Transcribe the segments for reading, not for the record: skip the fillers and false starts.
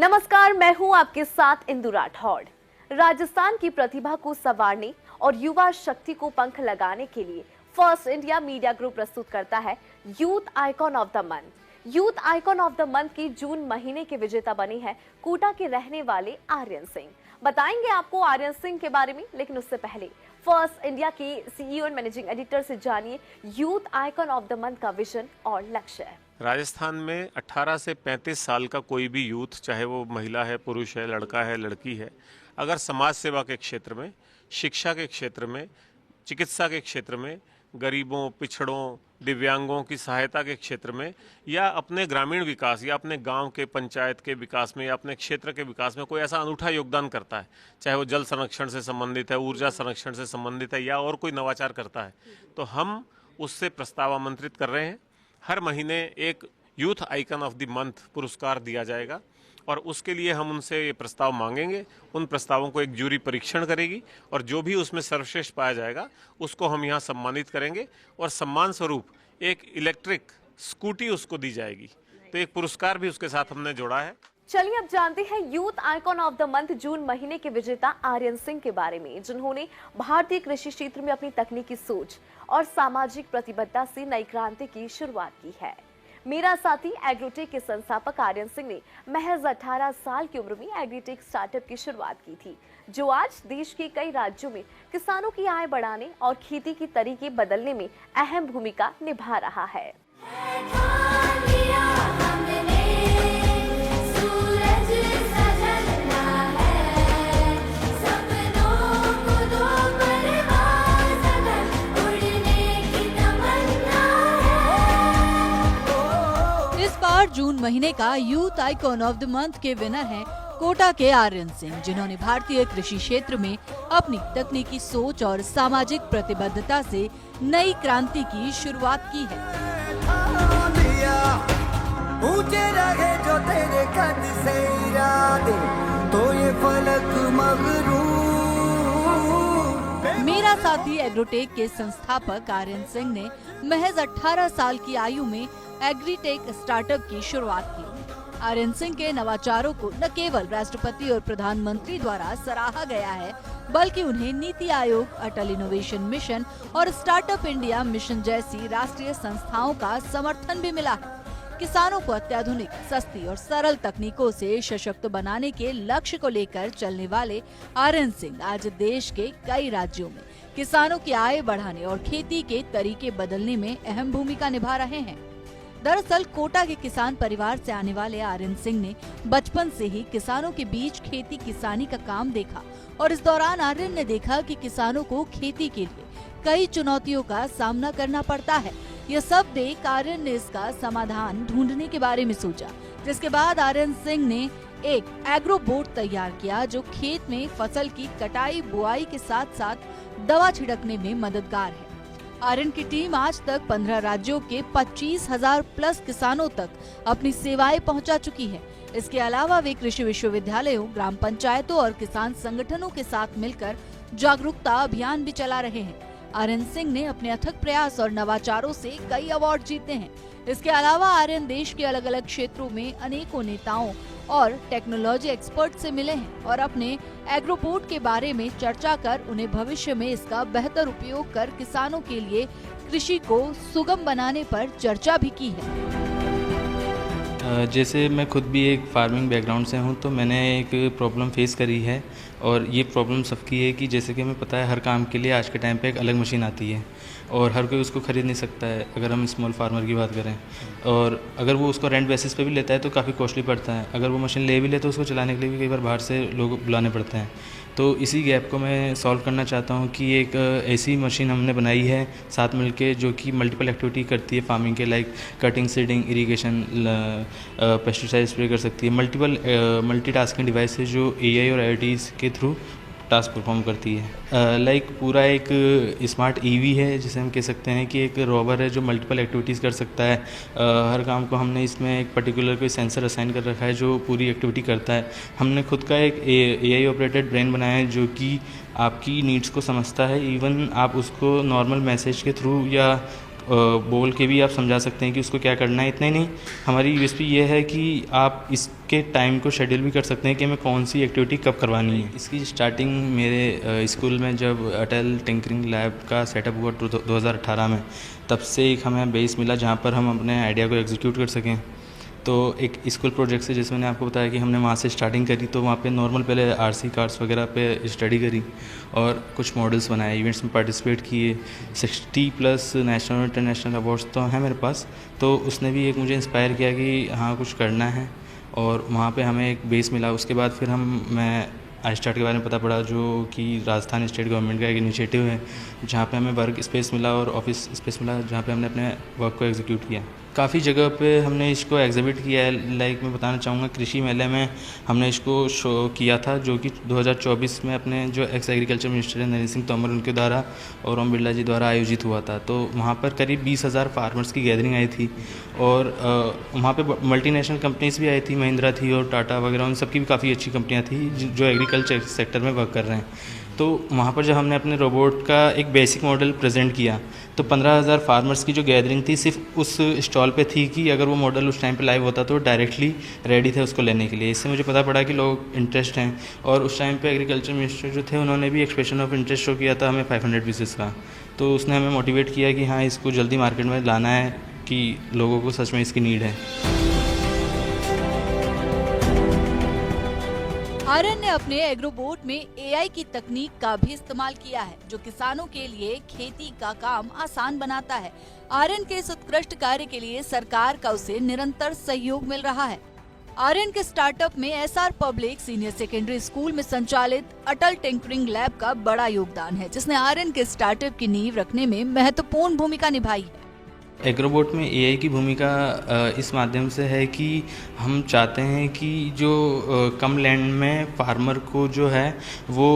नमस्कार, मैं हूं आपके साथ इंदु राठौड़। राजस्थान की प्रतिभा को संवारने और युवा शक्ति को पंख लगाने के लिए फर्स्ट इंडिया मीडिया ग्रुप प्रस्तुत करता है youth icon of the month. Youth icon of the month की जून महीने के विजेता बने हैं कोटा के रहने वाले आर्यन सिंह। बताएंगे आपको आर्यन सिंह के बारे में, लेकिन उससे पहले फर्स्ट इंडिया के सीईओ एंड मैनेजिंग एडिटर से जानिए youth icon of the month का विजन और लक्ष्य। राजस्थान में 18 से 35 साल का कोई भी यूथ, चाहे वो महिला है, पुरुष है, लड़का है, लड़की है, अगर समाज सेवा के क्षेत्र में, शिक्षा के क्षेत्र में, चिकित्सा के क्षेत्र में, गरीबों, पिछड़ों, दिव्यांगों की सहायता के क्षेत्र में, या अपने ग्रामीण विकास या अपने गांव के पंचायत के विकास में या अपने क्षेत्र के विकास में कोई ऐसा अनूठा योगदान करता है, चाहे वो जल संरक्षण से संबंधित है, ऊर्जा संरक्षण से संबंधित है या और कोई नवाचार करता है, तो हम उससे प्रस्ताव आमंत्रित कर रहे हैं। हर महीने एक youth icon of the month पुरस्कार दिया जाएगा और उसके लिए हम उनसे ये प्रस्ताव मांगेंगे। उन प्रस्तावों को एक जूरी परीक्षण करेगी और जो भी उसमें सर्वश्रेष्ठ पाया जाएगा उसको हम यहाँ सम्मानित करेंगे और सम्मान स्वरूप एक इलेक्ट्रिक स्कूटी उसको दी जाएगी। तो एक पुरस्कार भी उसके साथ हमने जोड़ा है। चलिए अब जानते हैं youth icon of the month जून महीने के विजेता आर्यन सिंह के बारे में, जिन्होंने भारतीय कृषि क्षेत्र में अपनी तकनीकी सोच और सामाजिक प्रतिबद्धता से नई क्रांति की शुरुआत की है। मेरा साथी एग्रोटेक के संस्थापक आर्यन सिंह ने महज 18 साल की उम्र में एग्रीटेक स्टार्टअप की शुरुआत की थी, जो आज देश के कई राज्यों में किसानों की आय बढ़ाने और खेती की तरीके बदलने में अहम भूमिका निभा रहा है। जून महीने का youth icon of the month के विनर हैं कोटा के आर्यन सिंह, जिन्होंने भारतीय कृषि क्षेत्र में अपनी तकनीकी सोच और सामाजिक प्रतिबद्धता से नई क्रांति की शुरुआत की है। जो तेरे कद से इरादे, तो ये फलक मेरा साथी एग्रोटेक के संस्थापक आर्यन सिंह ने महज 18 साल की आयु में एग्रीटेक स्टार्टअप की शुरुआत की। आर्यन सिंह के नवाचारों को न केवल राष्ट्रपति और प्रधानमंत्री द्वारा सराहा गया है, बल्कि उन्हें नीति आयोग, अटल इनोवेशन मिशन और स्टार्टअप इंडिया मिशन जैसी राष्ट्रीय संस्थाओं का समर्थन भी मिला है। किसानों को अत्याधुनिक, सस्ती और सरल तकनीकों से सशक्त बनाने के लक्ष्य को लेकर चलने वाले आर्यन सिंह आज देश के कई राज्यों में किसानों की आय बढ़ाने और खेती के तरीके बदलने में अहम भूमिका निभा रहे हैं। दरअसल कोटा के किसान परिवार से आने वाले आर्यन सिंह ने बचपन से ही किसानों के बीच खेती किसानी का काम देखा और इस दौरान आर्यन ने देखा कि किसानों को खेती के लिए कई चुनौतियों का सामना करना पड़ता है। यह सब देख आर्यन ने इसका समाधान ढूंढने के बारे में सोचा, जिसके बाद आर्यन सिंह ने एक एग्रो बोट तैयार किया, जो खेत में फसल की कटाई बुआई के साथ साथ दवा छिड़कने में मददगार है। आर्यन की टीम आज तक 15 राज्यों के 25,000 प्लस किसानों तक अपनी सेवाएं पहुंचा चुकी है। इसके अलावा वे कृषि विश्वविद्यालयों, ग्राम पंचायतों और किसान संगठनों के साथ मिलकर जागरूकता अभियान भी चला रहे हैं। आर्यन सिंह ने अपने अथक प्रयास और नवाचारों से कई अवार्ड जीते हैं। इसके अलावा आर्यन देश के अलग अलग क्षेत्रों में अनेकों नेताओं और टेक्नोलॉजी एक्सपर्ट से मिले हैं और अपने एग्रोपोर्ट के बारे में चर्चा कर उन्हें भविष्य में इसका बेहतर उपयोग कर किसानों के लिए कृषि को सुगम बनाने पर चर्चा भी की है। जैसे मैं खुद भी एक फार्मिंग बैकग्राउंड से हूँ, तो मैंने एक प्रॉब्लम फेस करी है और ये प्रॉब्लम सबकी है कि जैसे कि हमें पता है हर काम के लिए आज के टाइम पे एक अलग मशीन आती है और हर कोई उसको ख़रीद नहीं सकता है। अगर हम स्मॉल फार्मर की बात करें, और अगर वो उसको रेंट बेसिस पे भी लेता है तो काफ़ी कॉस्टली पड़ता है। अगर वो मशीन ले भी ले तो उसको चलाने के लिए भी कई बार बाहर से लोग बुलाने पड़ते हैं। तो इसी गैप को मैं सॉल्व करना चाहता हूँ कि एक ऐसी मशीन हमने बनाई है साथ मिलके, जो कि मल्टीपल एक्टिविटी करती है फार्मिंग के, like cutting, seeding, irrigation, pesticide spray कर सकती है। मल्टीटास्किंग डिवाइस है जो AI और IoT के थ्रू टास्क परफॉर्म करती है। लाइक पूरा एक स्मार्ट EV है, जिसे हम कह सकते हैं कि एक रोवर है जो मल्टीपल एक्टिविटीज़ कर सकता है। हर काम को हमने इसमें एक पर्टिकुलर कोई सेंसर असाइन कर रखा है जो पूरी एक्टिविटी करता है। हमने खुद का एक AI ऑपरेटेड ब्रेन बनाया है जो कि आपकी नीड्स को समझता है। इवन आप उसको नॉर्मल मैसेज के थ्रू या बोल के भी आप समझा सकते हैं कि उसको क्या करना है। इतना ही नहीं, हमारी यूएसपी ये है कि आप इसके टाइम को शेड्यूल भी कर सकते हैं कि हमें कौन सी एक्टिविटी कब करवानी है। इसकी स्टार्टिंग मेरे स्कूल में जब अटल टिंकरिंग लैब का सेटअप हुआ 2018 में, तब से एक हमें बेस मिला जहाँ पर हम अपने आइडिया को एग्जीक्यूट कर सकें। तो एक स्कूल प्रोजेक्ट से, जैसे मैंने आपको बताया कि हमने वहाँ से स्टार्टिंग करी, तो वहाँ पे नॉर्मल पहले आरसी कार्ड्स वगैरह पे स्टडी करी और कुछ मॉडल्स बनाए, इवेंट्स में पार्टिसिपेट किए। 60+ नेशनल और इंटरनेशनल अवार्ड्स तो हैं मेरे पास। तो उसने भी एक मुझे इंस्पायर किया कि हाँ कुछ करना है, और वहाँ पे हमें एक बेस मिला। उसके बाद फिर मैं iStart के बारे में पता पड़ा, जो कि राजस्थान स्टेट गवर्नमेंट का एक इनिशिएटिव है, जहाँ पे हमें वर्क स्पेस मिला और ऑफिस स्पेस मिला, जहाँ पे हमने अपने वर्क को एग्जीक्यूट किया। काफ़ी जगह पे हमने इसको एग्जिबिट किया है। लाइक मैं बताना चाहूँगा, कृषि मेले में हमने इसको शो किया था, जो कि 2024 में अपने जो एक्स एग्रीकल्चर मिनिस्टर हैं नरेंद्र सिंह तोमर, उनके द्वारा और ओम बिरला जी द्वारा आयोजित हुआ था। तो वहाँ पर करीब 20,000 फार्मर्स की गैदरिंग आई थी, और वहाँ पे मल्टीनेशनल कंपनीज भी आई थी, महिंद्रा थी और टाटा वगैरह, उन सब की भी काफ़ी अच्छी कंपनियाँ थी जो एग्रीकल्चर सेक्टर में वर्क कर रहे हैं। तो वहाँ पर जब हमने अपने रोबोट का एक बेसिक मॉडल प्रेजेंट किया, तो 15,000 फार्मर्स की जो गैदरिंग थी सिर्फ उस स्टॉल पे थी कि अगर वो मॉडल उस टाइम पे लाइव होता तो डायरेक्टली रेडी थे उसको लेने के लिए। इससे मुझे पता पड़ा कि लोग इंटरेस्ट हैं, और उस टाइम पे एग्रीकल्चर मिनिस्टर जो थे उन्होंने भी एक्सप्रेशन ऑफ इंटरेस्ट शो किया था हमें 500 पीसेस का। तो उसने हमें मोटिवेट किया कि हाँ इसको जल्दी मार्केट में लाना है, कि लोगों को सच में इसकी नीड है। आर्यन ने अपने एग्रोबोट में एआई की तकनीक का भी इस्तेमाल किया है, जो किसानों के लिए खेती का काम आसान बनाता है। आर्यन के इस उत्कृष्ट कार्य के लिए सरकार का उसे निरंतर सहयोग मिल रहा है। आर्यन के स्टार्टअप में SR public senior secondary school में संचालित अटल टिंकरिंग लैब का बड़ा योगदान है, जिसने आर्यन के स्टार्टअप की नींव रखने में महत्वपूर्ण भूमिका निभाई है। एग्रोबोट में एआई की भूमिका इस माध्यम से है कि हम चाहते हैं कि जो कम लैंड में फार्मर को जो है वो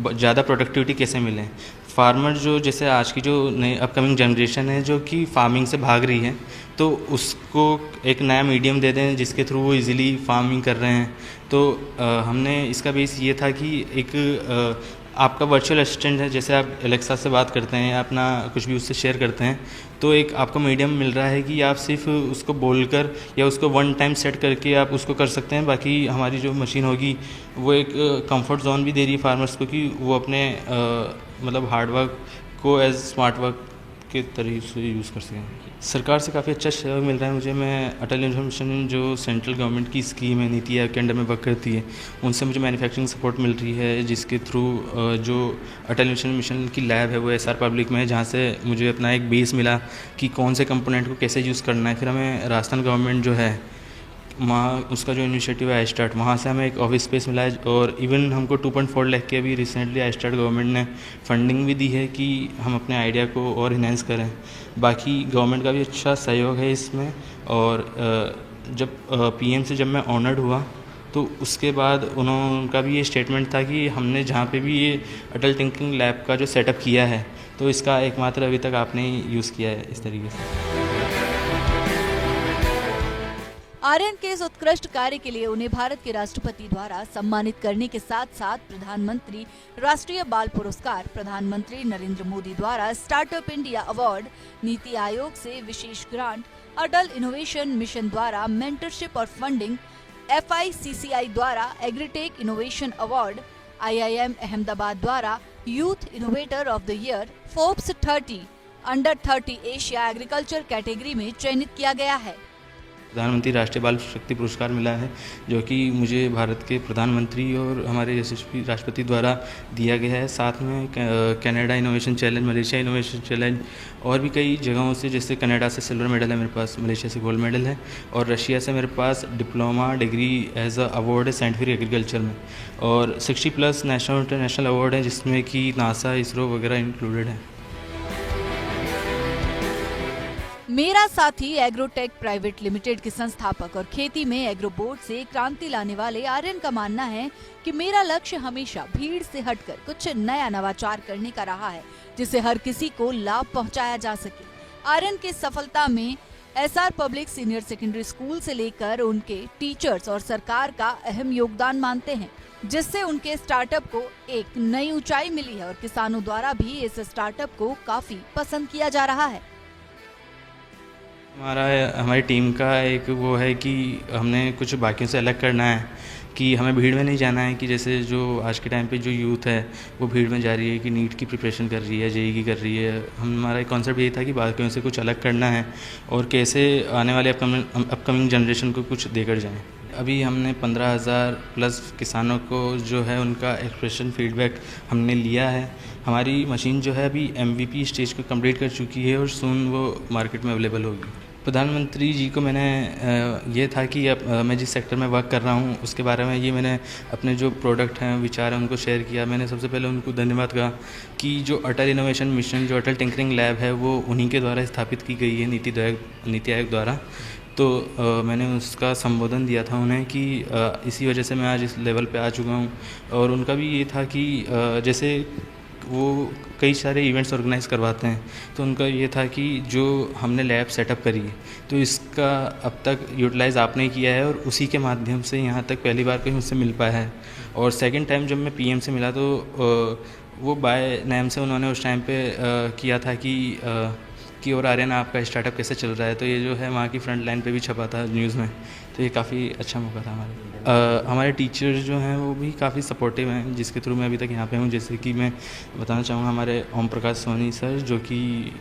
ज़्यादा प्रोडक्टिविटी कैसे मिले। फार्मर जो, जैसे आज की जो नई अपकमिंग जनरेशन है जो कि फार्मिंग से भाग रही है, तो उसको एक नया मीडियम दे दें जिसके थ्रू वो इजीली फार्मिंग कर रहे हैं। तो हमने इसका बेस ये था कि एक आपका वर्चुअल असिस्टेंट है, जैसे आप एलेक्सा से बात करते हैं या अपना कुछ भी उससे शेयर करते हैं, तो एक आपको मीडियम मिल रहा है कि आप सिर्फ उसको बोलकर या उसको वन टाइम सेट करके आप उसको कर सकते हैं। बाकी हमारी जो मशीन होगी वो एक कंफर्ट जोन भी दे रही है फार्मर्स को, कि वो अपने मतलब हार्ड वर्क को एज स्मार्ट वर्क के तरीके से यूज़ कर सकें। सरकार से काफ़ी अच्छा सहयोग मिल रहा है मुझे। मैं अटल इनोवेशन मिशन जो सेंट्रल गवर्नमेंट की स्कीम है, नीति आयोग के अंडर में वर्क करती है, उनसे मुझे मैन्युफैक्चरिंग सपोर्ट मिल रही है, जिसके थ्रू जो अटल इनोवेशन मिशन की लैब है वो एसआर पब्लिक में है, जहाँ से मुझे अपना एक बेस मिला कि कौन से कंपोनेंट को कैसे यूज़ करना है। फिर हमें राजस्थान गवर्नमेंट जो है वहाँ उसका जो इनिशिएटिव है iStart, वहाँ से हमें एक ऑफिस स्पेस मिला है, और इवन हमको 2.4 लाख की अभी रिसेंटली iStart गवर्नमेंट ने फंडिंग भी दी है कि हम अपने आइडिया को और इन्हेंस करें। बाकी गवर्नमेंट का भी अच्छा सहयोग है इसमें। और जब पीएम से जब मैं ऑनर्ड हुआ, तो उसके बाद उनका भी ये स्टेटमेंट था कि हमने जहाँ पे भी ये अटल टिंकरिंग लैब का जो सेटअप किया है, तो इसका एकमात्र अभी तक आपने ही यूज़ किया है इस तरीके से। आर्यन के इस उत्कृष्ट कार्य के लिए उन्हें भारत के राष्ट्रपति द्वारा सम्मानित करने के साथ साथ प्रधानमंत्री राष्ट्रीय बाल पुरस्कार, प्रधानमंत्री नरेंद्र मोदी द्वारा startup India award, NITI Aayog से विशेष ग्रांट, अटल इनोवेशन मिशन द्वारा मेंटरशिप और फंडिंग, FICCI द्वारा agritech innovation award, IIM Ahmedabad द्वारा youth innovator of the year, Forbes 30 under 30 Asia agriculture category में चयनित किया गया है। प्रधानमंत्री राष्ट्रीय बाल शक्ति पुरस्कार मिला है, जो कि मुझे भारत के प्रधानमंत्री और हमारे यशस्वी राष्ट्रपति द्वारा दिया गया है। साथ में Canada innovation challenge, Malaysia innovation challenge और भी कई जगहों से, जैसे कनाडा से सिल्वर मेडल है मेरे पास, मलेशिया से गोल्ड मेडल है, और रशिया से मेरे पास diploma degree as a award है साइंटिफिक एग्रीकल्चर में, और 60+ नेशनल और इंटरनेशनल अवार्ड हैं, जिसमें कि नासा, इसरो वगैरह इंक्लूडेड है। मेरा साथी एग्रोटेक प्राइवेट लिमिटेड के संस्थापक और खेती में एग्रोबोट से क्रांति लाने वाले आर्यन का मानना है कि मेरा लक्ष्य हमेशा भीड़ से हटकर कुछ नया नवाचार करने का रहा है, जिससे हर किसी को लाभ पहुंचाया जा सके। आर्यन की सफलता में SR public senior secondary school से लेकर उनके टीचर्स और सरकार का अहम योगदान मानते हैं, जिससे उनके स्टार्टअप को एक नई ऊंचाई मिली है और किसानों द्वारा भी इस स्टार्टअप को काफी पसंद किया जा रहा है। हमारी टीम का एक वो है कि हमने कुछ बाकियों से अलग करना है, कि हमें भीड़ में नहीं जाना है। कि जैसे जो आज के टाइम पे जो यूथ है वो भीड़ में जा रही है, कि नीट की प्रिपरेशन कर रही है, जेईई की कर रही है। हमारा कॉन्सेप्ट यही था कि बाकियों से कुछ अलग करना है और कैसे आने वाले अपकमिंग जनरेशन को कुछ देकर जाएं। अभी हमने 15,000 प्लस किसानों को जो है उनका एक्सप्रेशन फीडबैक हमने लिया है। हमारी मशीन जो है अभी MVP स्टेज को कंप्लीट कर चुकी है और सून वो मार्केट में अवेलेबल होगी। प्रधानमंत्री जी को मैंने ये था कि अब मैं जिस सेक्टर में वर्क कर रहा हूँ उसके बारे में ये मैंने अपने जो प्रोडक्ट हैं, विचार हैं, उनको शेयर किया। मैंने सबसे पहले उनको धन्यवाद कहा कि जो अटल इनोवेशन मिशन, जो अटल टिंकरिंग लैब है, वो उन्हीं के द्वारा स्थापित की गई है, नीति आयोग द्वारा। तो मैंने उसका संबोधन दिया था उन्हें कि इसी वजह से मैं आज इस लेवल पे आ चुका हूँ। और उनका भी ये था कि जैसे वो कई सारे इवेंट्स ऑर्गेनाइज करवाते हैं, तो उनका ये था कि जो हमने लैब सेटअप करी है तो इसका अब तक यूटिलाइज़ आपने किया है और उसी के माध्यम से यहाँ तक पहली बार कोई मुझसे मिल पाया है। और सेकंड टाइम जब मैं PM से मिला तो वो बाय नेम से उन्होंने उस टाइम पे किया था कि और आर्यन आपका स्टार्टअप कैसे चल रहा है। तो ये जो है वहाँ की फ्रंट लाइन पे भी छपा था न्यूज़ में। तो ये काफ़ी अच्छा मौका था हमारे टीचर्स जो हैं वो भी काफ़ी सपोर्टिव हैं, जिसके थ्रू मैं अभी तक यहाँ पे हूँ। जैसे कि मैं बताना चाहूँगा हमारे ओम प्रकाश सोनी सर, जो कि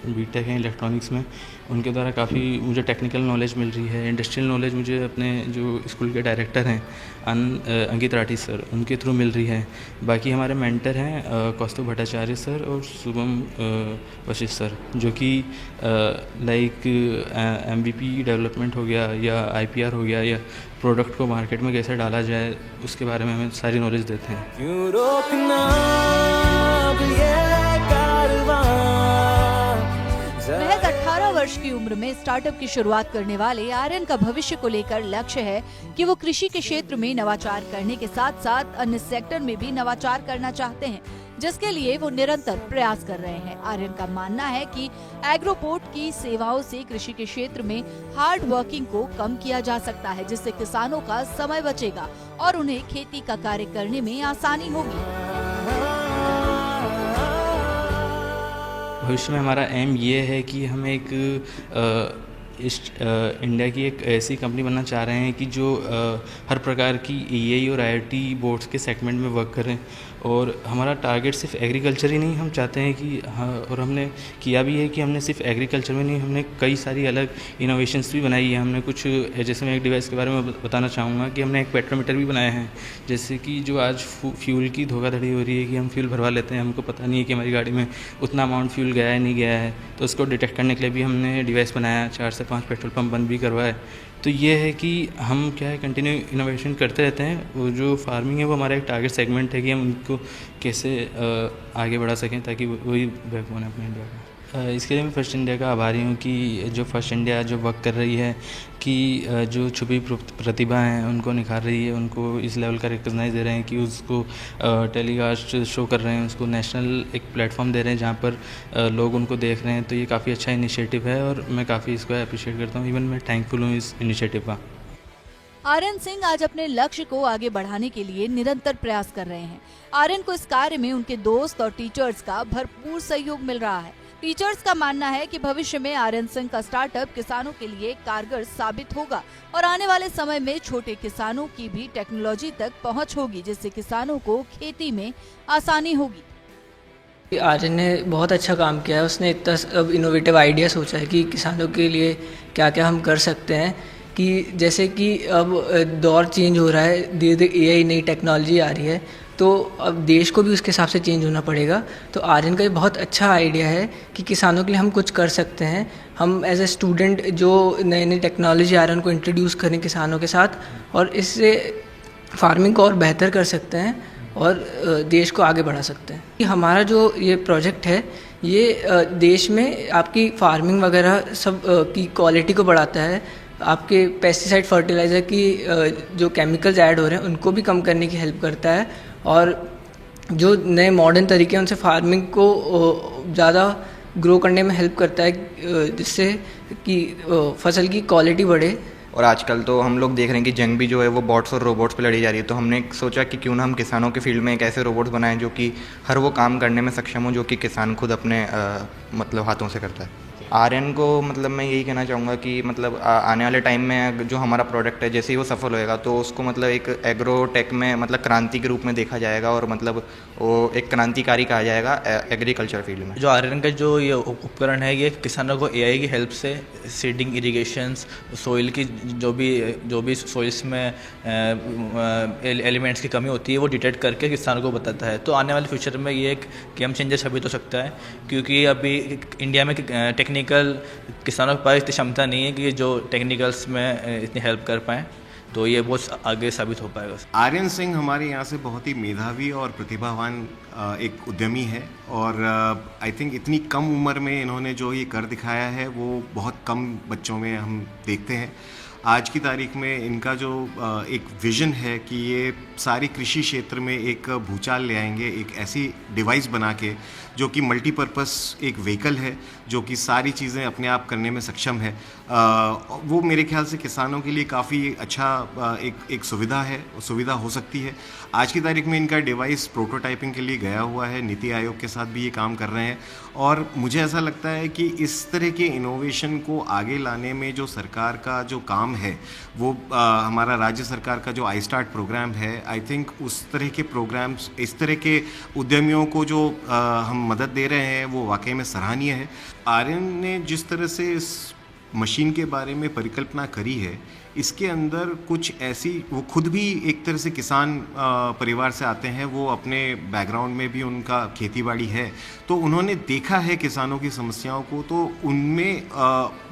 BTech हैं इलेक्ट्रॉनिक्स में, उनके द्वारा काफ़ी मुझे टेक्निकल नॉलेज मिल रही है। इंडस्ट्रियल नॉलेज मुझे अपने जो स्कूल के डायरेक्टर हैं अंकित राठी सर, उनके थ्रू मिल रही है। बाकी हमारे मेंटर हैं कौस्तुभ भट्टाचार्य सर और शुभम वशिष्ठ सर, जो कि लाइक MVP डेवलपमेंट हो गया या IPR हो गया या प्रोडक्ट को मार्केट में कैसे डाला जाए उसके बारे में हमें सारी नॉलेज देते हैं। क्यों रोकना अब ये कारवां। महज 18 वर्ष की उम्र में स्टार्टअप की शुरुआत करने वाले आर्यन का भविष्य को लेकर लक्ष्य है कि वो कृषि के क्षेत्र में नवाचार करने के साथ साथ अन्य सेक्टर में भी नवाचार करना चाहते हैं, जिसके लिए वो निरंतर प्रयास कर रहे हैं। आर्यन का मानना है कि एग्रोपोर्ट की सेवाओं से कृषि के क्षेत्र में हार्ड वर्किंग को कम किया जा सकता है, जिससे किसानों का समय बचेगा और उन्हें खेती का कार्य करने में आसानी होगी। भविष्य में हमारा एम ये है कि हम एक इंडिया की एक ऐसी कंपनी बनना चाह रहे हैं कि जो हर प्रकार की EAE और IIT बोर्ड्स के सेगमेंट में वर्क करें। और हमारा टारगेट सिर्फ एग्रीकल्चर ही नहीं, हम चाहते हैं कि और हमने किया भी है कि हमने सिर्फ एग्रीकल्चर में नहीं, हमने कई सारी अलग इनोवेशंस भी बनाई है। हमने कुछ, जैसे मैं एक डिवाइस के बारे में बताना चाहूँगा कि हमने एक पेट्रोमीटर भी बनाया है। जैसे कि जो आज फ्यूल की धोखाधड़ी हो रही है कि हम फ्यूल भरवा लेते हैं, हमको पता नहीं है कि हमारी गाड़ी में उतना अमाउंट फ्यूल गया है नहीं गया है, तो उसको डिटेक्ट करने के लिए भी हमने डिवाइस बनाया। 4 से 5 पेट्रोल पंप बंद भी करवाए। तो ये है कि हम क्या है कंटिन्यू इनोवेशन करते रहते हैं। वो जो फार्मिंग है वो हमारा एक टारगेट सेगमेंट है कि हम उनको कैसे आगे बढ़ा सकें, ताकि वही बैकबोन है अपने इंडिया का। इसके लिए मैं फर्स्ट इंडिया का आभारी हूँ कि जो फर्स्ट इंडिया जो वर्क कर रही है कि जो छुपी प्रतिभा हैं उनको निखार रही है, उनको इस लेवल का रिकॉग्नाइज दे रहे हैं कि उसको टेलीकास्ट शो कर रहे हैं, उसको नेशनल एक प्लेटफॉर्म दे रहे हैं जहाँ पर लोग उनको देख रहे हैं। तो ये काफ़ी अच्छा इनिशिएटिव है और मैं काफ़ी इसको अप्रिशिएट करता हूँ। इवन मैं थैंकफुल हूँ इस इनिशिएटिव का। आर्यन सिंह आज अपने लक्ष्य को आगे बढ़ाने के लिए निरंतर प्रयास कर रहे हैं। आर्यन को इस कार्य में उनके दोस्त और टीचर्स का भरपूर सहयोग मिल रहा है। टीचर्स का मानना है कि भविष्य में आर्यन सिंह का स्टार्टअप किसानों के लिए कारगर साबित होगा और आने वाले समय में छोटे किसानों की भी टेक्नोलॉजी तक पहुंच होगी, जिससे किसानों को खेती में आसानी होगी। आर्यन ने बहुत अच्छा काम किया है। उसने इतना अब इनोवेटिव आइडिया सोचा है कि किसानों के लिए क्या क्या हम कर सकते हैं। कि जैसे कि अब दौर चेंज हो रहा है, धीरे धीरे AI नई टेक्नोलॉजी आ रही है, तो अब देश को भी उसके हिसाब से चेंज होना पड़ेगा। तो आर्यन का ये बहुत अच्छा आइडिया है कि किसानों के लिए हम कुछ कर सकते हैं। हम एज ए स्टूडेंट जो नई नई टेक्नोलॉजी आ रही है उनको इंट्रोड्यूस करें किसानों के साथ, और इससे फार्मिंग को और बेहतर कर सकते हैं और देश को आगे बढ़ा सकते हैं। हमारा जो ये प्रोजेक्ट है ये देश में आपकी फार्मिंग वगैरह सब की क्वालिटी को बढ़ाता है। आपके पेस्टिसाइड फर्टिलाइज़र की जो केमिकल्स ऐड हो रहे हैं उनको भी कम करने की हेल्प करता है, और जो नए मॉडर्न तरीके हैं उनसे फार्मिंग को ज़्यादा ग्रो करने में हेल्प करता है, जिससे कि फसल की क्वालिटी बढ़े। और आजकल तो हम लोग देख रहे हैं कि जंग भी जो है वो बॉट्स और रोबोट्स पे लड़ी जा रही है। तो हमने सोचा कि क्यों ना हम किसानों के फील्ड में एक ऐसे रोबोट्स बनाएं जो कि हर वो काम करने में सक्षम हो जो कि किसान खुद अपने मतलब हाथों से करता है। आर्यन को मतलब मैं यही कहना चाहूँगा कि मतलब आने वाले टाइम में जो हमारा प्रोडक्ट है जैसे ही वो सफल होएगा तो उसको मतलब एक एग्रोटेक में मतलब क्रांति के रूप में देखा जाएगा और मतलब वो एक क्रांतिकारी कहा जाएगा एग्रीकल्चर फील्ड में। जो आर्यन का जो ये उपकरण है ये किसानों को एआई की हेल्प से सीडिंग, इरिगेशंस, सोइल की जो भी सोइल्स में एलिमेंट्स की कमी होती है वो डिटेक्ट करके किसानों को बताता है। तो आने वाले फ्यूचर में ये एक गेम चेंजर साबित हो सकता है, क्योंकि अभी इंडिया में टेक्निकल किसानों के पास इतनी क्षमता नहीं है कि जो टेक्निकल्स में इतनी हेल्प कर पाएँ, तो ये बहुत आगे साबित हो पाएगा। आर्यन सिंह हमारे यहाँ से बहुत ही मेधावी और प्रतिभावान एक उद्यमी है और आई थिंक इतनी कम उम्र में इन्होंने जो ये कर दिखाया है वो बहुत कम बच्चों में हम देखते हैं। आज की तारीख में इनका जो एक विज़न है कि ये सारी कृषि क्षेत्र में एक भूचाल ले आएंगे, एक ऐसी डिवाइस बना के जो कि मल्टीपर्पस एक व्हीकल है जो कि सारी चीज़ें अपने आप करने में सक्षम है। वो मेरे ख्याल से किसानों के लिए काफ़ी अच्छा एक सुविधा हो सकती है। आज की तारीख में इनका डिवाइस प्रोटोटाइपिंग के लिए गया हुआ है, नीति आयोग के साथ भी ये काम कर रहे हैं और मुझे ऐसा लगता है कि इस तरह के इनोवेशन को आगे लाने में जो सरकार का जो काम है वो हमारा राज्य सरकार का जो आई स्टार्ट प्रोग्राम है, आई थिंक उस तरह के प्रोग्राम्स, इस तरह के उद्यमियों को जो हम मदद दे रहे हैं वो वाकई में सराहनीय है। आर्यन ने जिस तरह से इस मशीन के बारे में परिकल्पना करी है, इसके अंदर कुछ ऐसी, वो खुद भी एक तरह से किसान परिवार से आते हैं, वो अपने बैकग्राउंड में भी उनका खेतीबाड़ी है, तो उन्होंने देखा है किसानों की समस्याओं को, तो उनमें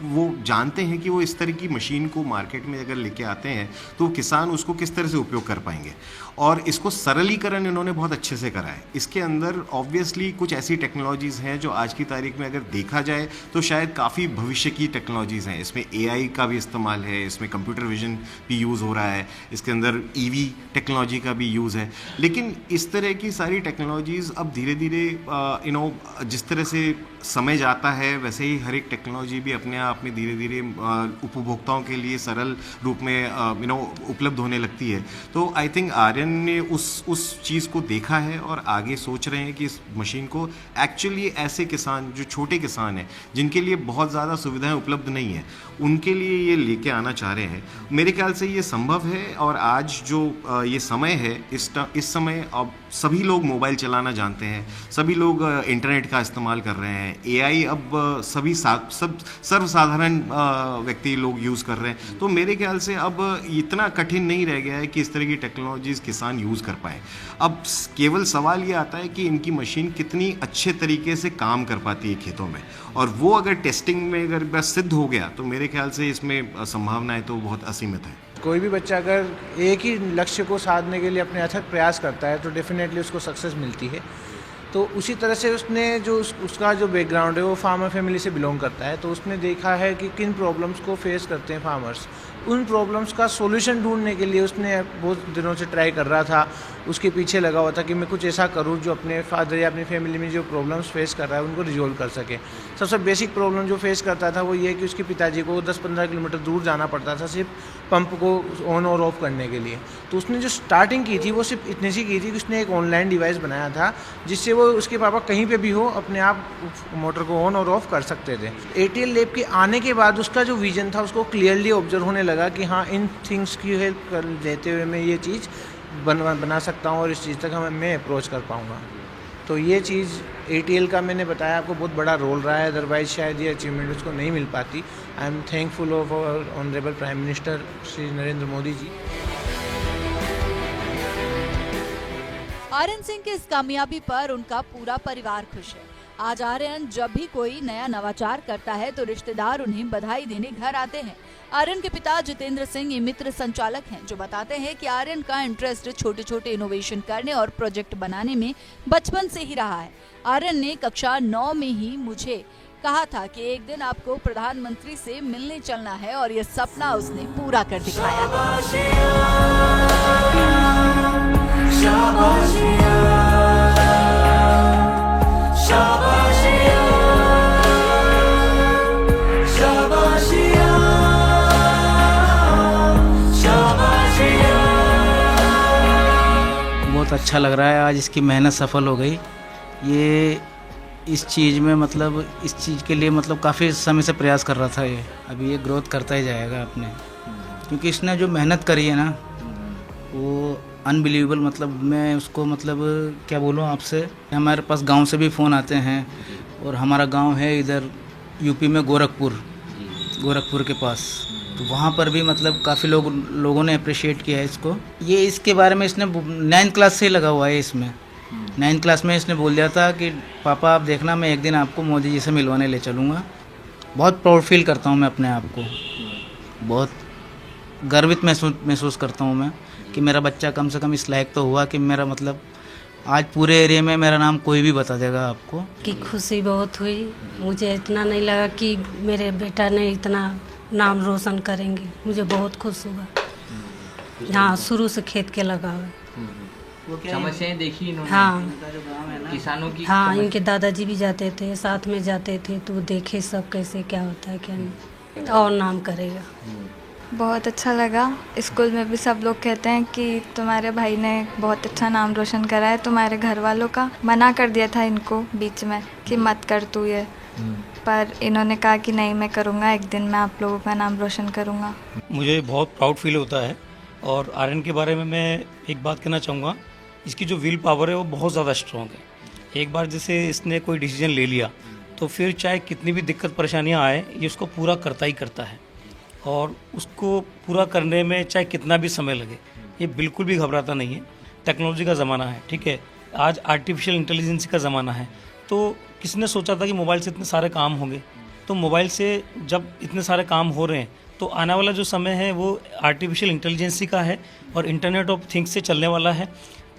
वो जानते हैं कि वो इस तरह की मशीन को मार्केट में अगर लेके आते हैं तो किसान उसको किस तरह से उपयोग कर पाएंगे और इसको सरलीकरण इन्होंने बहुत अच्छे से करा है। इसके अंदर ऑब्वियसली कुछ ऐसी टेक्नोलॉजीज़ हैं जो आज की तारीख में अगर देखा जाए तो शायद काफ़ी भविष्य की टेक्नोलॉजीज़ हैं। इसमें एआई का भी इस्तेमाल है, इसमें कंप्यूटर विजन भी यूज़ हो रहा है, इसके अंदर ईवी टेक्नोलॉजी का भी यूज़ है। लेकिन इस तरह की सारी टेक्नोलॉजीज़ अब धीरे धीरे जिस तरह से समय जाता है वैसे ही हर एक टेक्नोलॉजी भी अपने आप में धीरे धीरे उपभोक्ताओं के लिए सरल रूप में उपलब्ध होने लगती है। तो आई थिंक आर्यन ने उस चीज़ को देखा है और आगे सोच रहे हैं कि इस मशीन को एक्चुअली ऐसे किसान जो छोटे किसान हैं जिनके लिए बहुत ज़्यादा सुविधाएं उपलब्ध नहीं है, उनके लिए ये लेके आना चाह रहे हैं। मेरे ख्याल से ये संभव है और आज जो ये समय है, इस समय अब सभी लोग मोबाइल चलाना जानते हैं, सभी लोग इंटरनेट का इस्तेमाल कर रहे हैं, एआई अब सब सर्वसाधारण व्यक्ति लोग यूज़ कर रहे हैं। तो मेरे ख्याल से अब इतना कठिन नहीं रह गया है कि इस तरह की टेक्नोलॉजीज़ किसान यूज़ कर पाएँ। अब केवल सवाल ये आता है कि इनकी मशीन कितनी अच्छे तरीके से काम कर पाती है खेतों में, और वो अगर टेस्टिंग में अगर बस सिद्ध हो गया तो मेरे ख्याल से इसमें संभावनाएं तो बहुत असीमित है। कोई भी बच्चा अगर एक ही लक्ष्य को साधने के लिए अपने अथक प्रयास करता है तो डेफिनेटली उसको सक्सेस मिलती है। तो उसी तरह से उसने जो उसका जो बैकग्राउंड है वो फार्मर फैमिली से बिलोंग करता है, तो उसने देखा है कि किन प्रॉब्लम्स को फेस करते हैं फार्मर्स। उन प्रॉब्लम्स का सॉल्यूशन ढूंढने के लिए उसने बहुत दिनों से ट्राई कर रहा था, उसके पीछे लगा हुआ था कि मैं कुछ ऐसा करूं जो अपने फादर या अपनी फैमिली में जो प्रॉब्लम्स फेस कर रहा है उनको रिजॉल्व कर सके। सबसे बेसिक प्रॉब्लम जो फेस करता था वो ये कि उसके पिताजी को 10-15 किलोमीटर दूर जाना पड़ता था सिर्फ पंप को ऑन और ऑफ करने के लिए। तो उसने जो स्टार्टिंग की थी वो सिर्फ इतनी सी की थी कि उसने एक ऑनलाइन डिवाइस बनाया था जिससे वो उसके पापा कहीं पे भी हो अपने आप मोटर को ऑन और ऑफ कर सकते थे। ATL लैब के आने के बाद उसका जो विजन था उसको क्लियरली ऑब्जर्व होने लगा कि हाँ, इन थिंग्स की हेल्प कर देते हुए मैं ये चीज़ बना सकता हूँ और इस चीज़ तक मैं अप्रोच कर पाऊँगा। तो ये चीज़ ATL का मैंने बताया आपको बहुत बड़ा रोल रहा है, अदरवाइज शायद ये अचीवमेंट उसको नहीं मिल पाती। I am thankful of our honourable prime minister Shri Narendra Modi ji. Aryan Singh की इस कामयाबी पर उनका पूरा परिवार खुश है। आज आर्यन जब भी कोई नया नवाचार करता है तो रिश्तेदार उन्हें बधाई देने घर आते हैं। आर्यन के पिता जितेंद्र सिंह ये मित्र संचालक हैं जो बताते हैं कि आर्यन का इंटरेस्ट छोटे छोटे इनोवेशन करने और प्रोजेक्ट बनाने में बचपन से ही रहा है। आर्यन ने कक्षा 9 में ही मुझे कहा था कि एक दिन आपको प्रधानमंत्री से मिलने चलना है और ये सपना उसने पूरा कर दिखाया। बहुत अच्छा लग रहा है, आज इसकी मेहनत सफल हो गई। ये इस चीज़ में मतलब इस चीज़ के लिए मतलब काफ़ी समय से प्रयास कर रहा था ये। अभी ये ग्रोथ करता ही जाएगा अपने, क्योंकि इसने जो मेहनत करी है ना वो अनबिलीवेबल। मतलब मैं उसको मतलब क्या बोलूँ आपसे, हमारे पास गांव से भी फ़ोन आते हैं और हमारा गांव है इधर यूपी में गोरखपुर के पास, तो वहाँ पर भी मतलब काफ़ी लोगों ने अप्रिशिएट किया है इसको। ये इसके बारे में इसने 9th क्लास से ही लगा हुआ है इसमें। 9th क्लास में इसने बोल दिया था कि पापा आप देखना मैं एक दिन आपको मोदी जी से मिलवाने ले चलूँगा। बहुत प्राउड फील करता हूँ मैं अपने आप को, बहुत गर्वित महसूस करता हूँ मैं कि मेरा बच्चा कम से कम इस लायक तो हुआ कि मेरा मतलब आज पूरे एरिया में मेरा नाम कोई भी बता देगा आपको। कि खुशी बहुत हुई, मुझे इतना नहीं लगा कि मेरे बेटा ने इतना नाम रोशन करेंगे। मुझे बहुत खुश हुआ। हाँ, शुरू से खेत के लगा हुआ। समस्याएं देखी इन्होंने? हाँ, किसानों की। हाँ, इनके दादाजी भी जाते थे, साथ में जाते थे, तो देखे सब कैसे क्या होता है क्या नहीं, और नाम करेगा। बहुत अच्छा लगा। स्कूल में भी सब लोग कहते हैं कि तुम्हारे भाई ने बहुत अच्छा नाम रोशन करा है। तुम्हारे घर वालों का मना कर दिया था इनको बीच में कि मत कर तू ये, पर इन्होंने कहा कि नहीं मैं करूँगा, एक दिन मैं आप लोगों का नाम रोशन करूँगा। मुझे बहुत प्राउड फील होता है। और आर्यन के बारे में मैं एक बात कहना चाहूँगा, इसकी जो विल पावर है वो बहुत ज़्यादा स्ट्रॉन्ग है। एक बार जैसे इसने कोई डिसीजन ले लिया तो फिर चाहे कितनी भी दिक्कत परेशानियाँ आए ये उसको पूरा करता ही करता है, और उसको पूरा करने में चाहे कितना भी समय लगे ये बिल्कुल भी घबराता नहीं है। टेक्नोलॉजी का ज़माना है, ठीक है, आज आर्टिफिशियल इंटेलिजेंस का ज़माना है, तो किसने सोचा था कि मोबाइल से इतने सारे काम होंगे। तो मोबाइल से जब इतने सारे काम हो रहे हैं तो आने वाला जो समय है वो आर्टिफिशियल इंटेलिजेंसी का है और इंटरनेट ऑफ थिंग्स से चलने वाला है,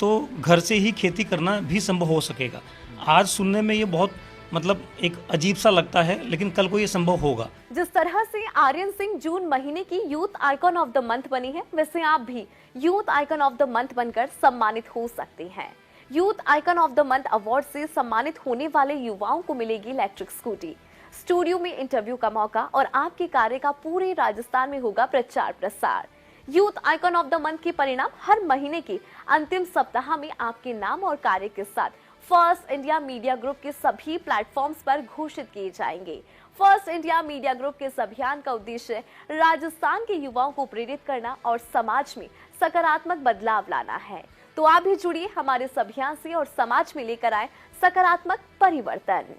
तो घर से ही खेती करना भी संभव हो सकेगा। आज सुनने में ये बहुत मतलब एक अजीब सा लगता है, लेकिन कल को ये संभव होगा। जिस तरह से आर्यन सिंह जून महीने की youth icon of the month बनी है, वैसे आप भी youth icon of the month बनकर सम्मानित हो सकते हैं। Youth icon of the month award से सम्मानित होने वाले युवाओं को मिलेगी इलेक्ट्रिक स्कूटी, स्टूडियो में इंटरव्यू का मौका और आपके कार्य का पूरे राजस्थान में होगा प्रचार प्रसार। Youth icon of the month के परिणाम हर महीने के अंतिम सप्ताह में आपके नाम और कार्य के साथ फर्स्ट इंडिया मीडिया ग्रुप के सभी प्लेटफॉर्म्स पर घोषित किए जाएंगे। फर्स्ट इंडिया मीडिया ग्रुप के इस अभियान का उद्देश्य राजस्थान के युवाओं को प्रेरित करना और समाज में सकारात्मक बदलाव लाना है। तो आप भी जुड़िए हमारे इस अभियान से और समाज में लेकर आए सकारात्मक परिवर्तन।